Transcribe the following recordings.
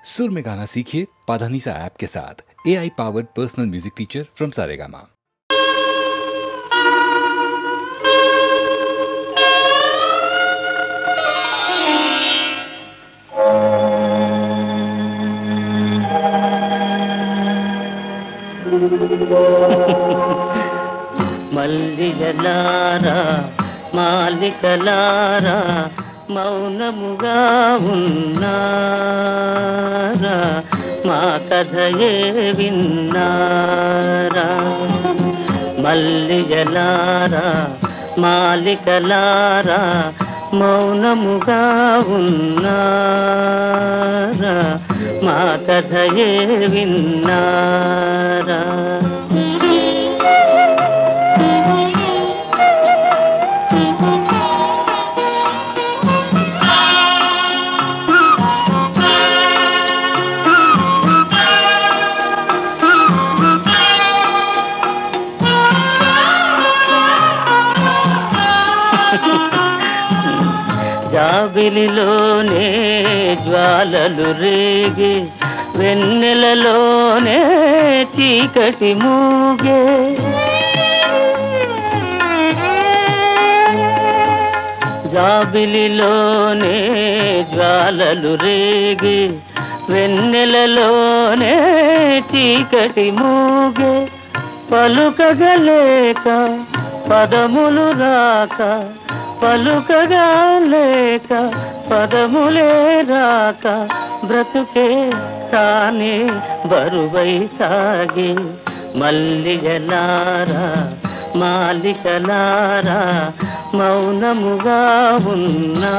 सुर में गाना सीखिए पाधानीसा ऐप के साथ। AI powered personal music teacher from Saregama. మల్లిజలారా మాలికలారా మౌనముగా ఉన్నారా, మా కథయే విన్నారా. మల్లిజలారా మాలికలారా మౌనముగా ఉన్నారా, మా కథయే విన్నారా. జాబిలిలోనే జ్వాలలు రేగే, వెన్నెలలోనే చీకటి మూగే. జాబిలిలోనే జ్వాలలు రేగే, వెన్నెలలోనే చీకటి మూగే. పలుకగలేక పదములు రాక, పలుకగా లేక పదములే రాక, బ్రతుకే తానే బరువై సాగే. మల్లిజలారా మాలికలారా మౌనముగా ఉన్నారా,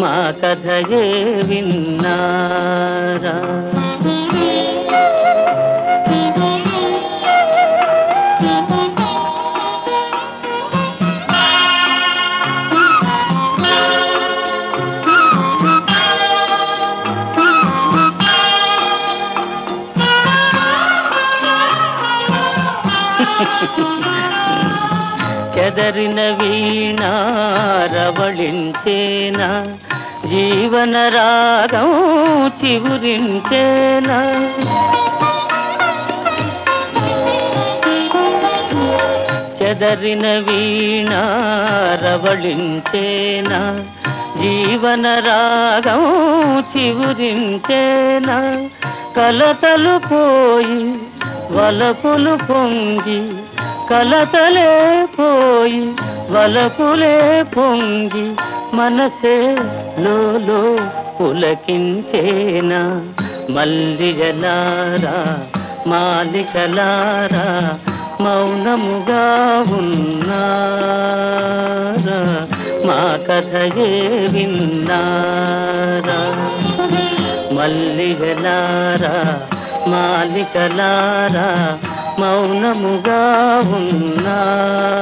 మా కథయే విన్నారా. చెదరిన వీణారవళించేనా, జీవన రాగం చివురించేనా. చెదరిన వీణారవళించేనా, జీవన రాగం చివురించేనా. కలతలు పోయి వలపులు పొంగి, కలతలే పోయి వలపులే పొంగి, మనసే లోలో పులకించేనా. మల్లిజలారా మాలికలారా మౌనముగా ఉన్నారా, మా కథయే విన్నారా. మల్లిజలారా మాలికలారా మౌనముగా ఉన్నారా,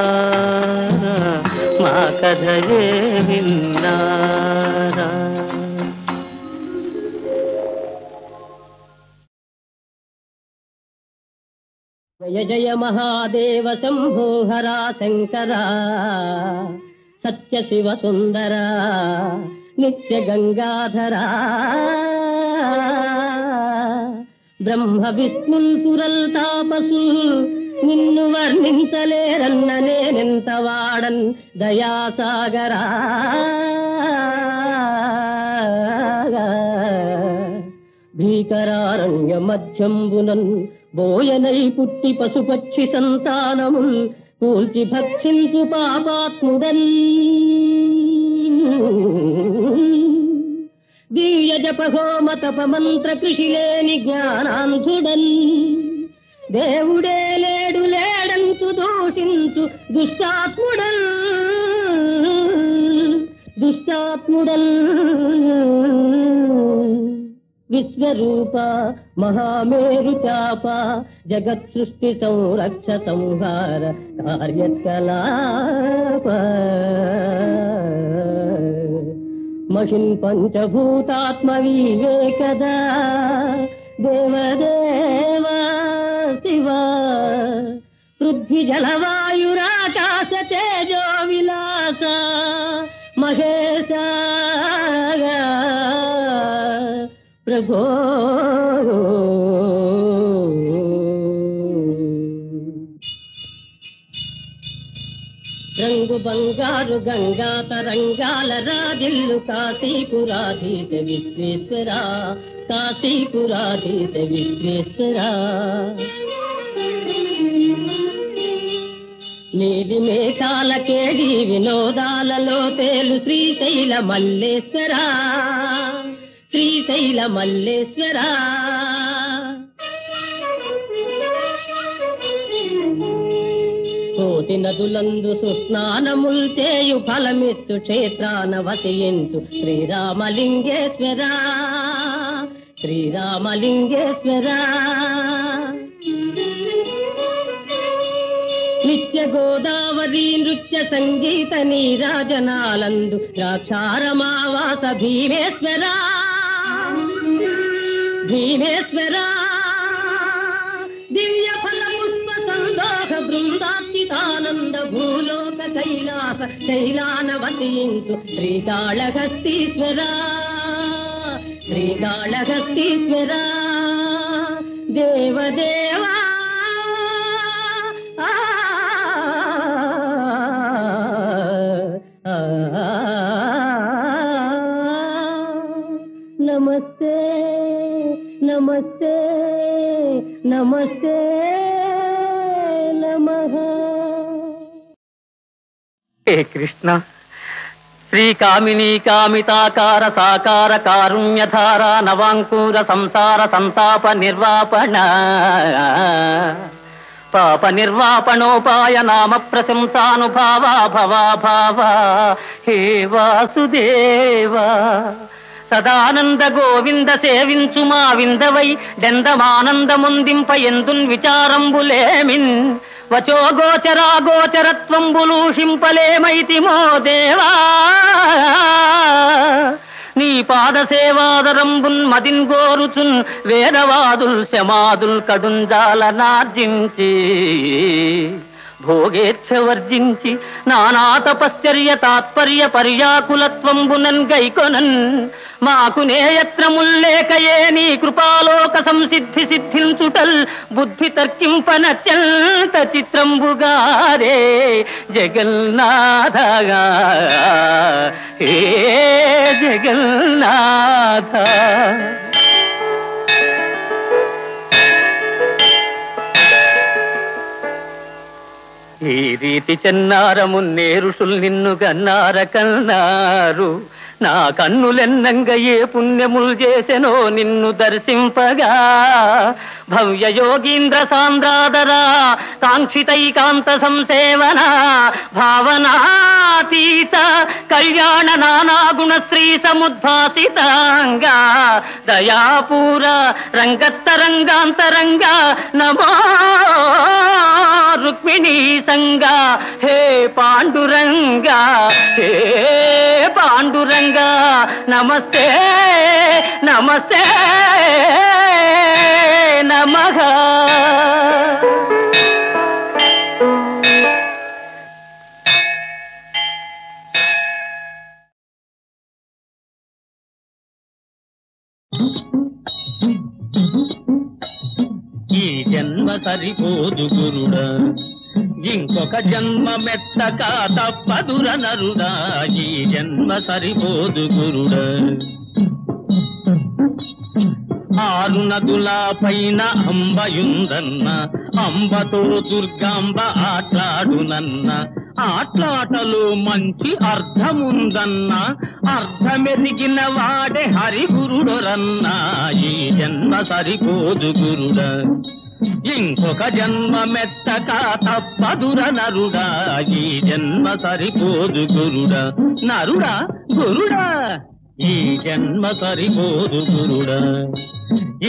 మా కథయే విన్నారా. జయ జయ మహాదేవ శంభో హరా శంకరా, సత్య శివ సుందరా నిత్య గంగాధరా. బ్రహ్మ విష్ణుల్ సురల్ తాపసుల్ నిన్ను వర్ణించలేరన్న నేనెంత వాడన్ దయాసాగరా. భీకరారణ్య మధ్యంబునన్ బోయనై పుట్టి పశుపక్షి సంతానముల్ కూల్చి భక్షించు పాపాత్ముడన్. దివ్య జప హోమ తప మంత్ర కృషి లేని జ్ఞానాంధుడన్. దేవుడే లేడు లేడంతు దూషించు దుష్టాత్ముడన్, దుష్టాత్ముడన్. విశ్వరూప మహామేరు చాప జగత్ సృష్టి సంరక్ష సంహార కార్యకలాప. మహిన్ పంచభూతాత్మ వివేకదా దేవదేవా శివ. పృథ్వీ జలవాయురాకాశ తేజో విలాస మహేశ. ప్రభో రంగు బంగారు గంగా తరంగాల రాజిల్లు కాశీపురాధీశ విశ్వేశ్వర కాశీపురాధీశ విశ్వేశ్వర నీలి మేఘాల కేడి వినోదాలలో తేలు శ్రీశైల మల్లేశ్వర శ్రీశైల మల్లేశ్వర కోటి నదులందు సుస్నానముల్ చేయు ఫలమిత్తు క్షేత్రాన వసించు శ్రీరామలింగేశ్వర శ్రీరామలింగేశ్వర నిత్య గోదావరి నృత్య సంగీత నీరాజనాలందు ద్రాక్షారమావాస భీమేశ్వర భీమేశ్వర దివ్య ఫల పుష్ప సందోహ బృందార్చితానంద భూలోక కైలాస శైలాన వసించు శ్రీకాళహస్తీశ్వర శ్రీకాళహస్తీశ్వర దేవదేవా నమస్తే నమస్తే నమస్తే నమః. హే కృష్ణ శ్రీకామినీ కామితాకార సాకార కారుణ్యధార నవాంకూర సంసార సంతాప నిర్వాపణ పాప నిర్వాపణోపాయ నామ ప్రశంసానుభావ భవాభావ హే వాసుదేవ సదానంద గోవింద సేవించు మా విందవై డెందమానందముందింప ఎందున్ విచారంబులేమిన్ వచో గోచరాగోచరత్వంబులూషింపలేమైతి మో దేవా నీ పాద సేవాదరంబున్ మదిన్ గోరుచున్ వేదవాదుల్ శమాదుల్ కడుంజాల నార్జించి భోగేచ్ఛ వర్జించి నానా తపశ్చర్య తాత్పర్య పర్యాకులత్వంబునన్ గైకొనన్ మాకు నేయత్రముల్లేకయే నీ కృపాలోక సంసిద్ధి సిద్ధించుటల్ బుద్ధి తర్కింపనత్యంత చిత్రంబుగారే జగన్నాథగా ఏ జగన్నాథ. ఈ రీతి చెన్నారమున్నే ఋషుల్ నిన్ను గన్నార కన్నారు నా కన్నులెన్నంగ ఏ పుణ్యములు చేసెనో నిన్ను దర్శింపగా భవ్య యోగీంద్ర సాంద్రాదరా కాంక్షితైకాంత సంసేవన భావనాతీత కళ్యాణ నానాగుణ శ్రీ సముద్భాసితాంగా దయాపూర రంగత్తరంగాంతరంగ నమో రుక్మిణీ సంగా హే పాండురంగా హే పాండురంగా నమస్తే నమస్తే నమః. ఈ జన్మ సరిపోదు గురుడా ఇంకొక జన్మ మెత్తక తప్పదుర నరుడా ఈ జన్మ సరిపోదు గురుడా. 6 నదుల పైన అంబయుందన్న అంబతో దుర్గాంబ ఆట్లాడునన్న ఆట్లాటలో మంచి అర్థముందన్న అర్థమెదిగిన వాడే హరిగురుడొరన్నా ఈ జన్మ సరిపోదు గురుడా ఇంకొక జన్మ మెత్తక తప్పదుర నరుడా ఈ జన్మ సరిపోదు గురుడా. నరుడా గురుడా ఈ జన్మ సరిపోదు గురుడా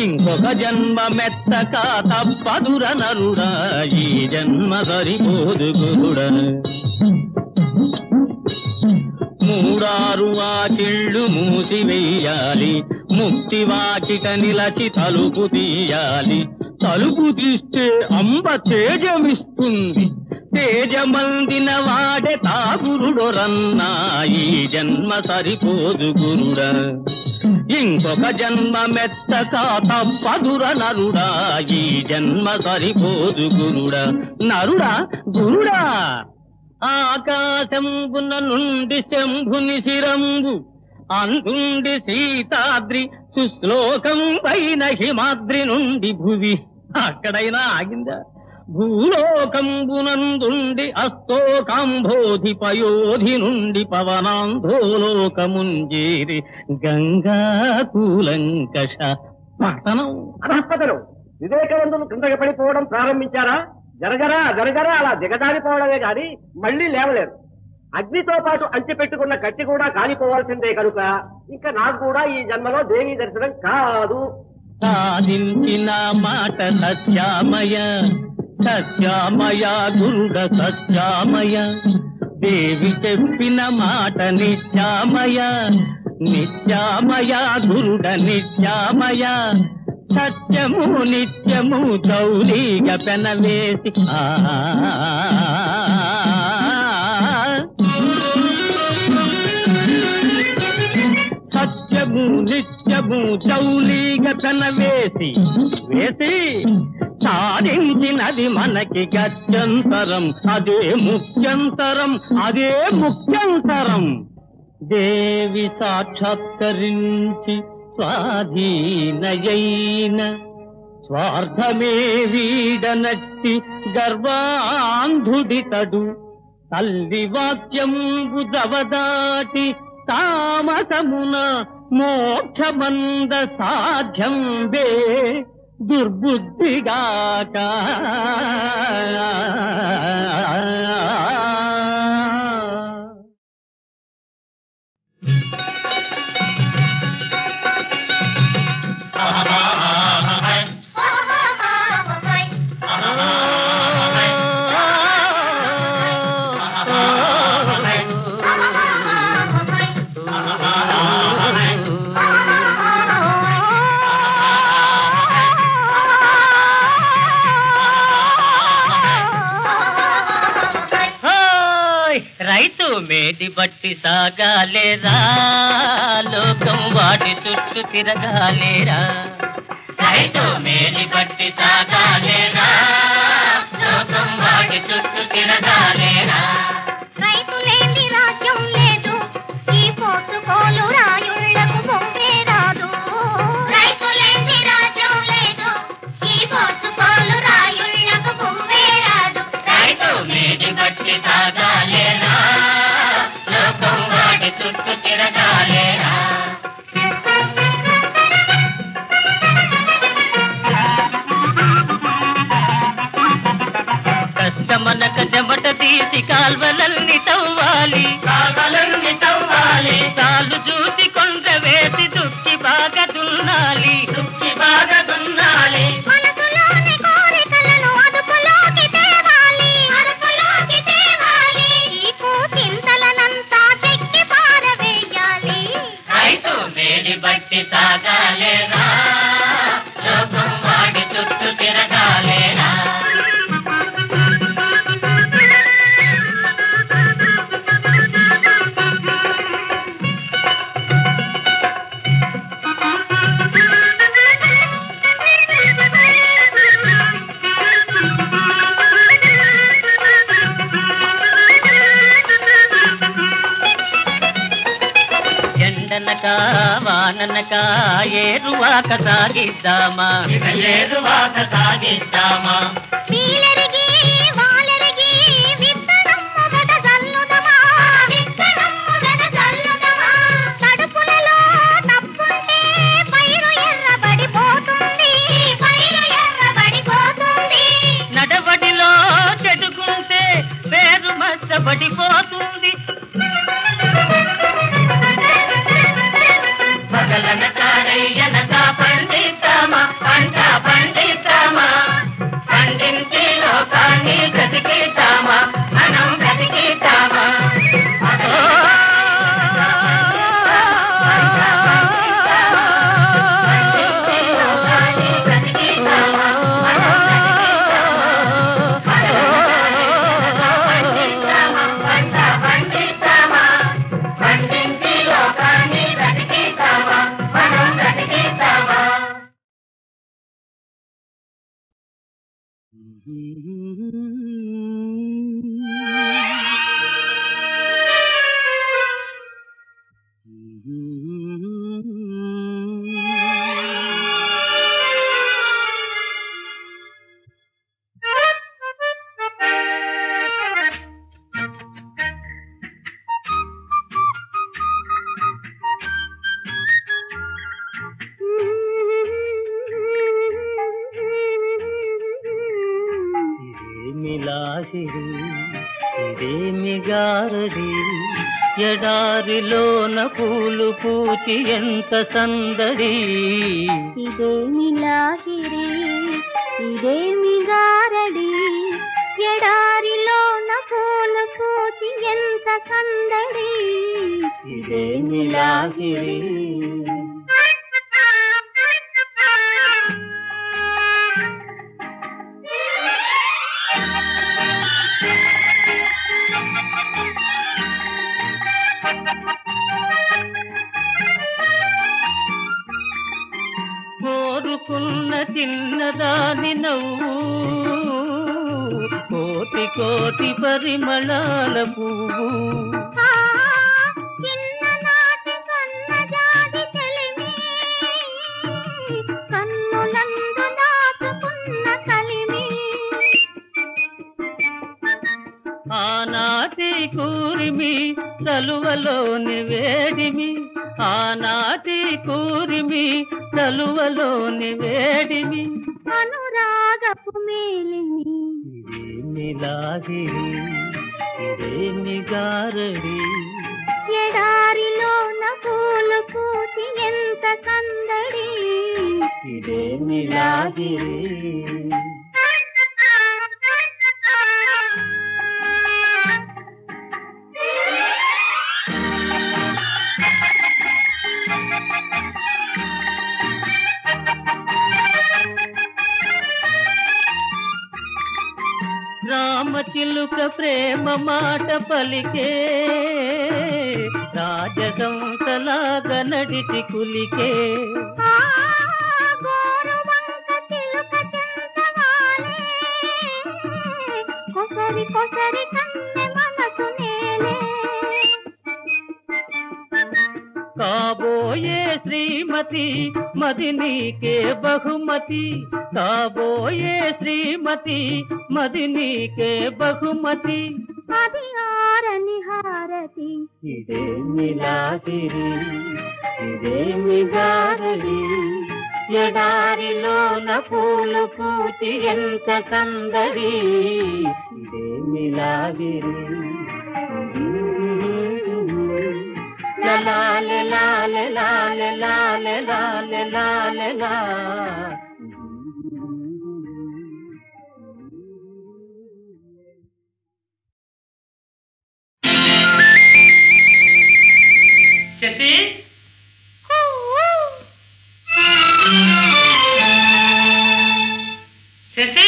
ఇంకొక జన్మ మెత్తక తప్పదుర నరుడా ఈ జన్మ సరిపోదు గురుడా. 3 వాకిళ్ళు మూసివేయాలి ముక్తి వాకిట నిలచి తలుపు తీయాలి తలుపు తీస్తే అంబ తేజమిస్తుంది తేజమందిన వాడే తాగురుడొరన్నా ఈ జన్మ సరిపోదు గురుడా ఇంకొక జన్మ మెత్తక తప్పదుర నరుడా, ఈ జన్మ సరిపోదు గురుడా. నరుడా గురుడా. ఆకాశంబున నుండి శంభుని శిరంబు, అందుండి సీతాద్రి, సుశ్లోకం పైన హిమాద్రి నుండి భువి. అక్కడైనా ఆగిందా? భూలోకంబునందుండి అస్తోకాంబోధి పయోధి నుండి పవనాంధోలోకముంజేరి గంగా కూలంకష పట్టణం. అధపతలు వివేకవంతులు కిందకి పడిపోవడం ప్రారంభించారా? జరగరా జరగరా అలా దిగజారిపోవడమే గాని మళ్లీ లేవలేరు. అగ్నితో పాటు అంచెపెట్టుకున్న కత్తి కూడా కాలిపోవాల్సిందే కనుక ఇంకా నాకు కూడా ఈ జన్మలో దేవీ దర్శనం కాదు. సాధించిన మాట సత్యామయ, సత్యామయ గురుడ సత్యామయ. దేవి చెప్పిన మాట నిత్యామయ, నిత్యామయ గురుడ నిత్యామయ. సత్యము నిత్యము చౌలీగా పెనవేసి సత్యము నిత్యము చౌలీగా పెనవేసి వేసి సాధించినది మనకి గత్యంతరం. అదే ముఖ్యంతరం, అదే ముఖ్యంతరం. దేవి సాక్షాత్కరించి స్వాధీనయైన స్వార్థమే వీడనట్టి గర్వాంధుడితడు. తల్లి వాక్యంబు దవదాటి తామసమున మోక్షమంద సాధ్యం వే దుర్బుద్ధిగాక. రైతు మేటి బట్టి సాగాలేరా, లోకం వాటి చుట్టూ తిరగాలేరా. రైతు మేటి బట్టి సాగాలేరా, లోకం వాటి చుట్టూ తిరగాలేరా. రైతు లేని రాజ్యం లేదు, ఈ పోసుకోలు రాయుళ్లకు బొంగే రాదు. రైతు లేని రాజ్యం లేదు, ఈ పోసుకోలు రాయుళ్లకు బొంగే రాదు. రైతు మేటి బట్టి సాగాలేరా, లోకం వాటి చుట్టూ తిరగాలేరా. కష్టమనక చెమట తీసి కాల్వలన్నీ తవ్వాలి, కాల్వలన్నీ తవ్వాలి. చాలు చూసి కొండ వేసి దుక్కి బాగా దున్నాలి, దుక్కి బాగా దున్నాలి. మనసులోని కోరికలను అదుపులోకి తేవాలి, అదుపులోకి తేవాలి. ఈ చింతలనంతా చెక్కి పారవేయాలి. రైతు మేడి బట్టి సాగాలేరా, లోకం వాడి చుట్టూ తిరగాలేరా. ఎండనక వాననక ఏరువాక సాగిద్దామా, ఏరువాక సాగిద్దామా. నీలెరిగి వాలెరిగి విత్తనమ్ము గద జల్లుదమా, విత్తనమ్ము గద జల్లుదమా. తడుపులలో తప్పుంటే పైరు ఎర్రబడిపోతుంది, పైరు ఎర్రబడిపోతుంది. నడవడిలో చెడుకుంటే పేరు మచ్చబడిపోతుంది. పగలనక రయ్యనక పండిద్దామా, పంట పండిద్దామా. పండించి ఇదేమి గారడి ఎడారిలోన పూలు పూచి ఎంత సందడి ఇదేమి లాహిరి ఇదేమి గారడి ఎడారిలోన పూలు పూచి ఎంత సందడి ఇదేమి లాహిరి కోరుకున్న చిన్నదాని నవ్వు కోటి కోటి పరిమళాల పువ్వు చిన్ననాటి సన్నజాజి చెలిమి కన్నులందు దాచుకున్న కలిమి ఆనాటి కూరిమి చలువలోని వేడిమి ఆనాటి కూరిమి చలువలోని వేడిమి అనురాగపు మేలిమి ఇదేమి లాహిరి ఇదేమి గారడి ఎడారిలోన పూలు పూచి ఎంత సందడి ఇదేమి లాహిరి రామచిలుక ప్రేమ మాట పలికే రాజహంసలాగా నడిచి కులికే గోరువంక చిలుక చెంతవాలే కొసరి కొసరి కన్నె మనసు నేలే కాబోయే శ్రీమతి మది నీకే బహుమతి కాబోయే శ్రీమతి మది నీకే బహుమతి అది ఆరని హారతి ఇదేమి లాహిరి ఇదేమి గారడి ఎడారిలోన పూలు పూచి ఎంత సందడి ఇదేమి లాహిరి లాలే లాలే లాలే లాలే లాలే లాలే లా శశి శశి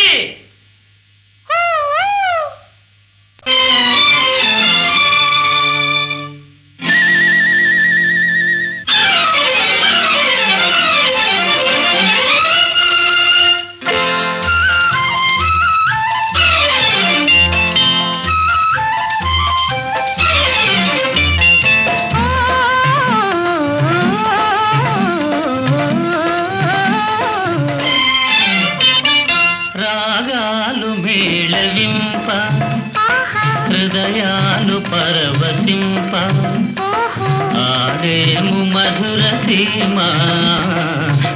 హృదయాలు పరవశింప ఆడేము మధుర సీమ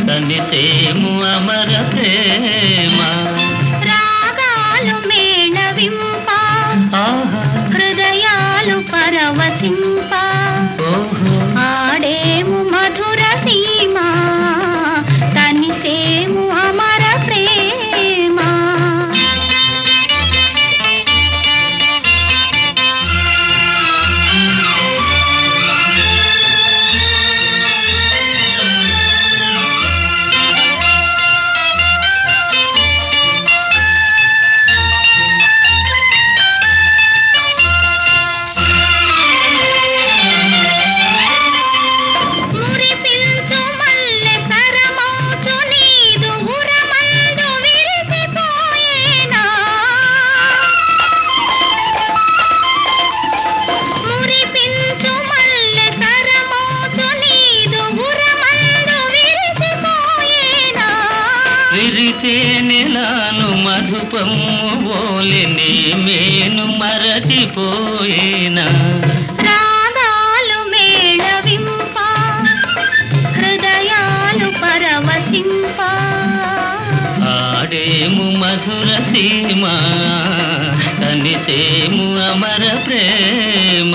కనిసేము అమర ప్రేమ రాగాలు మేళవింప హృదయాలు పరవశింప ఆడేము మధుర సీమ కనిసేము అమర ప్రేమ మధుపము ఓలిని మేను మరచిపోయేనా రాగాలు మేళవింప హృదయాలు పరవశింప ఆడేము మధుర సీమ కనిసేము అమర ప్రేమ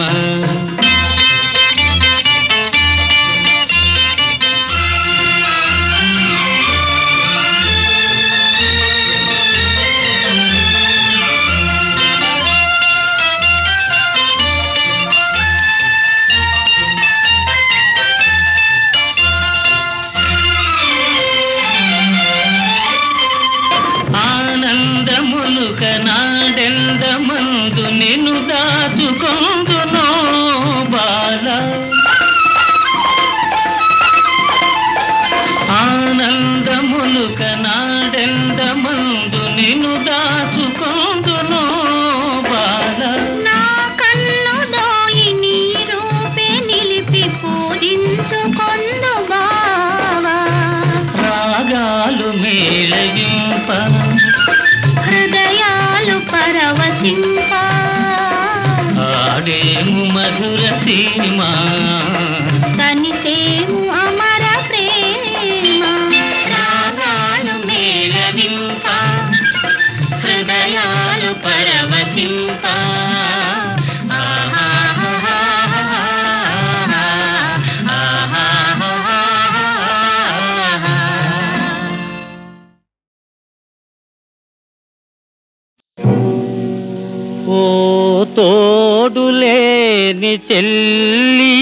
నాడెందమందు నిన్ను దాచుకొందునో బాల ఆనందములుక నాడెందమందు నిన్ను దాచుకొందునో బాల నా కన్ను దోయి నీ రూపే నిలిపి పూజించుకొందు బావా రాగాలు మేళవింప హృదయాలు పరవశింప ఆడేము మధుర సీమ కనిసేము అమర ప్రేమ రాగాలు మేళవింప హృదయాలు పరవశింప ఓ తోడులేని చెల్లి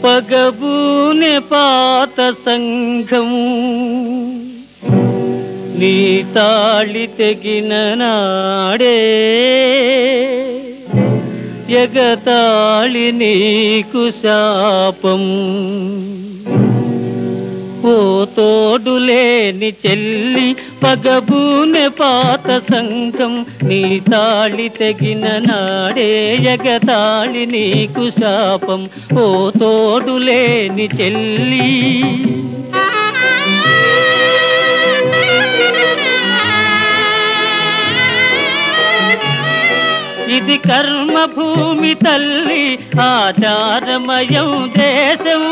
పగబూనె పాత సంఘము నీ తాళి తెగిన నాడే ఎగతాళి నీకు శాపం ఓ తోడులేని చెల్లి పగబూనె పాత సంఘం నీ తాళి తెగిన నాడే ఎగతాళి నీకు శాపం ఓ తోడులేని చెల్లి ఇది కర్మభూమి తల్లి ఆచారమయం దేశం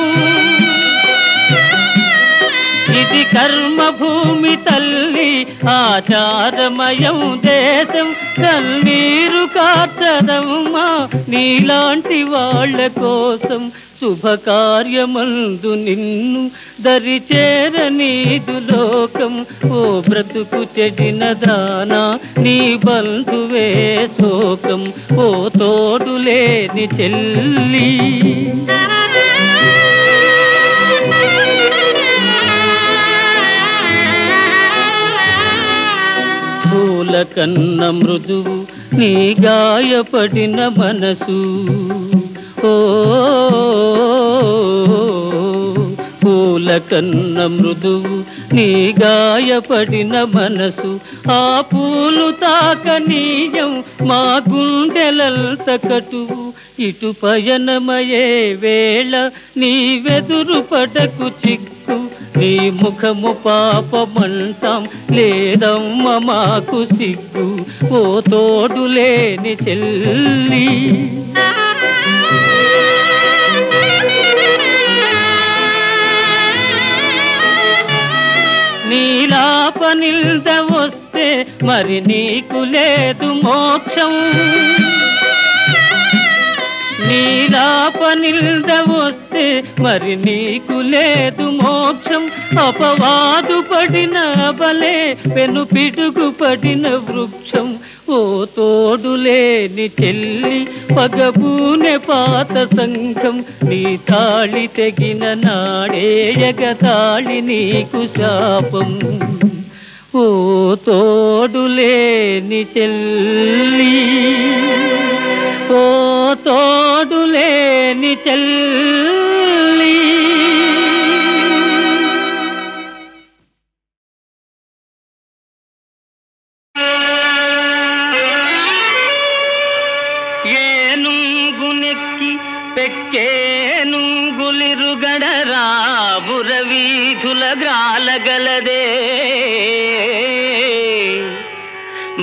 ఇది కర్మభూమి తల్లి ఆచారమయం దేశం కన్నీరు కార్చదమ్మా నీలాంటి వాళ్ళ కోసం శుభకార్యమందు నిన్ను దరిచేరనీదు లోకం ఓ బ్రతుకు చెడిన దానా నీ బంధువే శోకం ఓ తోడులేని చెల్లి పూల కన్న మృదువు నీ గాయపడిన మనసు ఓ పూల కన్న మృదువు నీ గాయపడిన మనసు ఆ పూలు తాకనీయం మా గుండెలంత కటువు ఇటు పయనమయే వేళ నీ వెదురు పడకు చిక్కు నీ ముఖము పాపమంటాం లేదమ్మ మాకు సిగ్గు ఓ తోడులేని చెల్లి నీలాపనిల్ద వస్తే మరి నీకు లేదు మోక్షం నీలాపనిల్ద వస్తే మరి నీకు లేదు మోక్షం అపవాదు పడిన బలే పెను పిడుగు పడిన వృక్షం ఓ తోడులేని చెల్లి పగబూనె పాత సంఘం నీ తాళి తెగిన నాడే ఎగతాళి నీకు శాపం ఓ తోడులేని చెల్లి ఓ తోడులేని చెల్లి ఏనుంగునెక్కి పెక్కేనుంగులిరుగడ రాబు కర్పూర వీధుల గ్రాలగలదే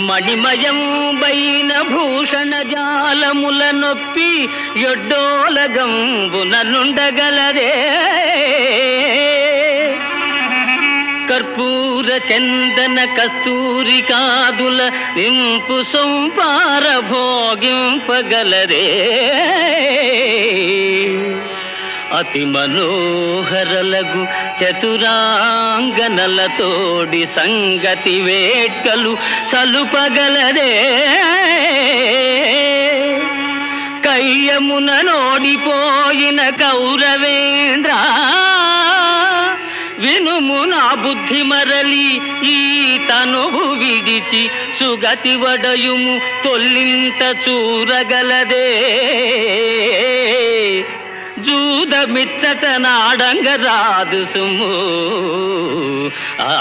మణిమయం బైన భూషణ జాలముల నొప్పి యొడ్డోలగంబున నుండగలదే కర్పూర చందన కస్తూరి కాదుల ఇంపు సొంపార భోగింపగలదే అతి మనోహరలగు చతురాంగనలతోడి సంగతి వేట్కలు సలుపగలదే కయ్యమున నోడిపోయిన కౌరవేంద్ర వినుము నా బుద్ధి మరలి ఈ తనువు విడిచి సుగతి వడయుము తొల్లింత చూరగలదే జూదమిచ్చట నాడంగరాదు సుము ఆ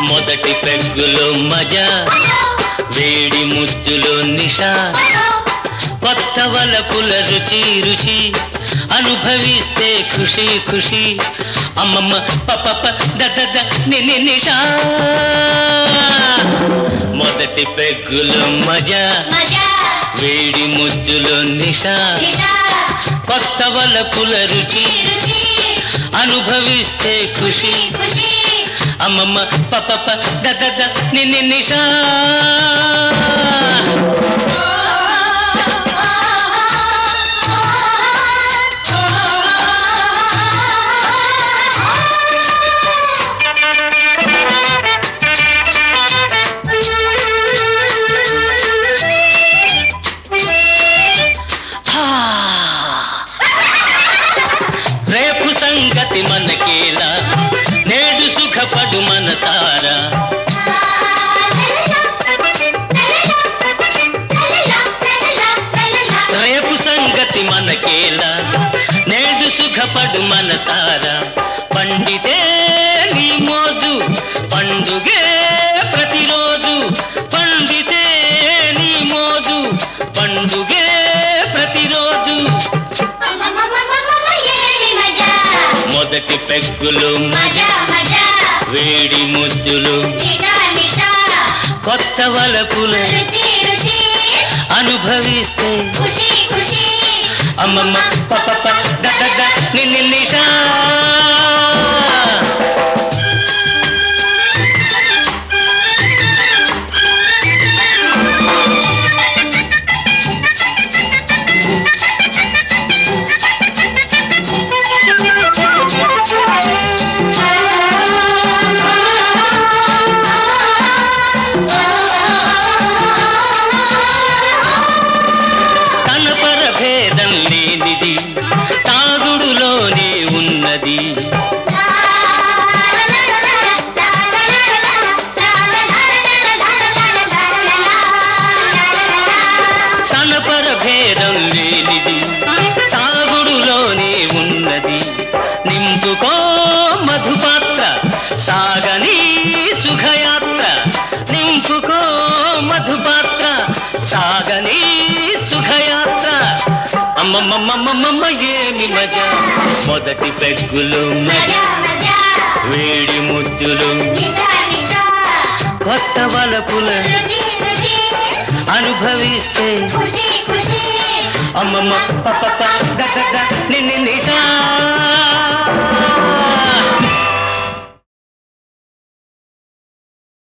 మొదటి పెగ్గులో మజా వేడి ముద్దులో నిషా కొత్త వలపుల రుచి రుచి అనుభవిస్తే ఖుషి ఖుషి అమ్మమ్మ పప దద నిషా మొదటి పెగ్గులో మజా వేడి ముద్దులో నిషా కొత్త వలపుల రుచి అనుభవిస్తే ఖుషి అమ్మమ్మ పప దద నిషా రేపు సంగతి మనకేలా నేడు సుఖపడు మనసారా రేపు సంగతి మనకేలా నేడు సుఖపడు మనసారా పండితే నీ మోజు పండుగే ప్రతిరోజు పండితే నీ మోజు పండుగే ప్రతిరోజు మొదటి పెగ్గులు వేడి ముద్దులు కొత్త వలపులు అనుభవిస్తే అమ్మమ్మ పప దద నిషా తాగుడులోనే ఉన్నది తన పరభేదం లేనిది తాగుడులోనే ఉన్నది నింపుకో మధుపాత్ర సాగని సుఖయాత్ర నింపుకో మధుపాత్ర సాగని సుఖయాత్ర అమ్మమ్మమ్మమ్మమ్మ ఏమి మజా మొదటి పెగ్గులు వేడి ముద్దులు కొత్త వలపుల అనుభవిస్తే అమ్మమ్మ పప్ప నిన్ను నిజా